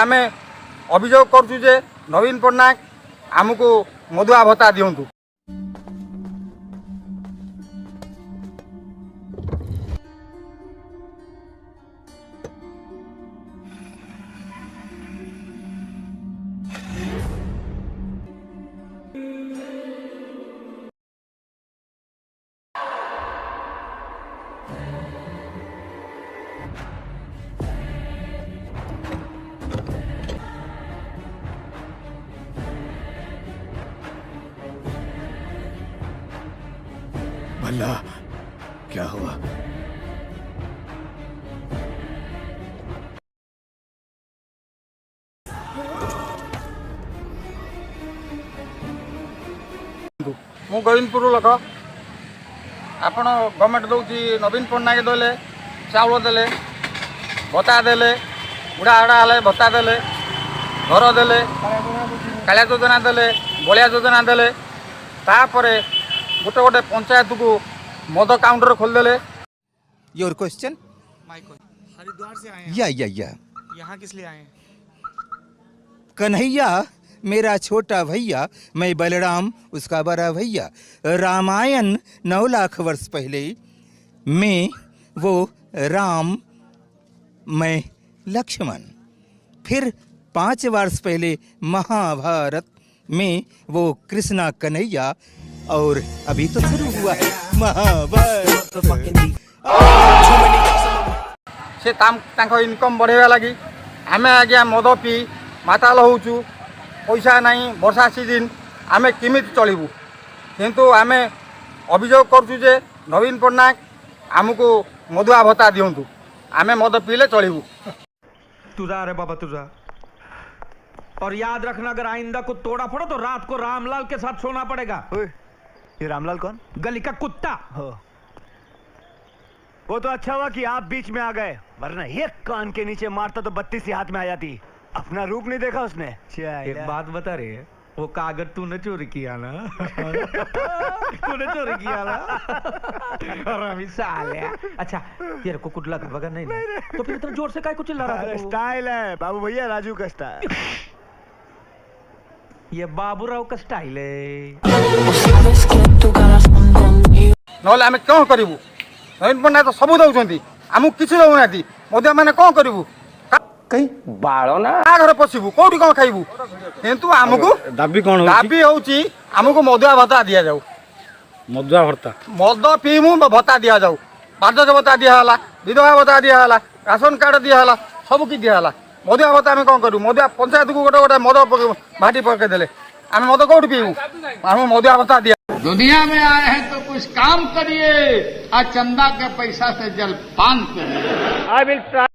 आमे अभियोग करछु जे नवीन पट्टनायक आमको मधुआ भत्ता दियंतु। भला क्या हुआ? मु गोविंदपुर लोक आपण गवर्नमेंट दौची नवीन पट्टनायक देले चाउल देले भत्ता देले बुढ़ा आड़ा हेले भत्ता देले घर देले कालिया योजना देले बलिया योजना देले तापर गोटे गोटे पंचायत को मद काउंटर खोलदेले। Your question? हरिद्वार से आए हैं। या यहाँ किस लिए आए हैं? कन्हैया मेरा छोटा भैया, मैं बलराम उसका बड़ा भैया। रामायण 9 लाख वर्ष पहले मैं वो राम, मैं लक्ष्मण। फिर 5 वर्ष पहले महाभारत में वो कृष्णा कन्हैया, और अभी तो शुरू हुआ है महाभारत। से तांको इनकम बढ़ेगा लगी आमे आज्ञा मद पी माताल होचु, पैसा नहीं वर्षा सीजन आमे किमित चलू किंतु आमे अभियोग करछु जे नवीन पट्टनायक आमको मधुआ भत्ता दियंतु। आमे मद पीले चलू। तुझा रे बाबा तुझा। और याद रखना, अगर आइंदा को तोड़ा फोड़ा तो रात को रामलाल के साथ सोना पड़ेगा। ये रामलाल कौन? गली का कुत्ता। वो तो अच्छा हुआ कि आप बीच में आ गए, वरना एक कान के नीचे मारता तो 32 ही हाथ में आ जाती। अपना रूप नहीं देखा उसने। एक बात बता रहे, वो कागज तूने चोरी किया ना? तूने चोरी किया ना? और अभी साले। अच्छा तेरे को कुछ लगा वगैरह नहीं, नहीं, तो फिर इतना जोर से काय कुछ चिल्ला रहा है? स्टाइल है बाबू भैया, राजू का स्टाइल। ये बाबूराव का स्टाइल है। नहले आमे क्यों करिवु? नवीन पट्टनायक तो सब दउछंती, आमु किछि दउनाती। मधुआ माने कोन करिवु? कहीं बाଳ ना घर पशिबु कोठी कोन खाइबु? किंतु आमको दाबी कौन दाबी होउची आमको मधुआ भत्ता दिया जाऊ। मधुआ भत्ता मद पीमु भत्ता दिया जाऊ। बार्धक्य भत्ता दिया हला, विधवा भत्ता दिया हला, राशन कार्ड दिया हला, सब कि दिया हला। मधुआ भत्ता आमे कोन करू? मधुआ पंचायत को गोटे गोटे मद भाटी पके देले आमे मद कोठी पीबु? आमे मधुआ भत्ता दिया। दुनिया में आए हैं तो कुछ काम करिए, आ चंदा के पैसा से जलपान करिए।